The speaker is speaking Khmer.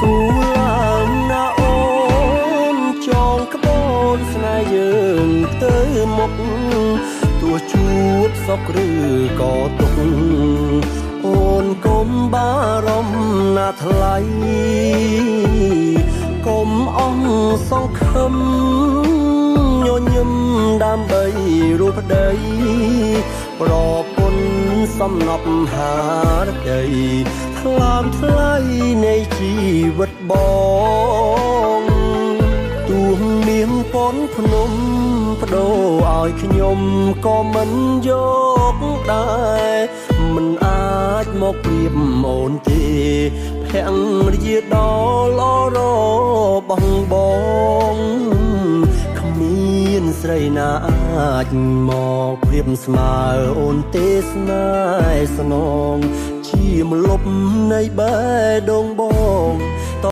ស៊ូឡើងណាអូនចងក្បូនស្នេហ៍យើងទៅមុខទោះជួបសុខឬក៏ទុក្ខអូនកុំបារម្ភណាថ្លៃកុំអស់សង្ឃឹមញញឹមដើម្បីរូបប្តីប្រពន្ធសំណប់ហារតីថ្លើមថ្លៃនៃជីវិតបងទូមានពនភ្នំបដូរឲ្យខ្ញុំក៏មិនយកដែរមិនអាចមកព្រៀបអូនទេភរិយាដ៏ល្អរបស់បងគ្មានស្រីណាអាចមកព្រៀបស្មើអូនទេស្នេហ៍ស្នងជាម្លប់នៃបេះដូងបង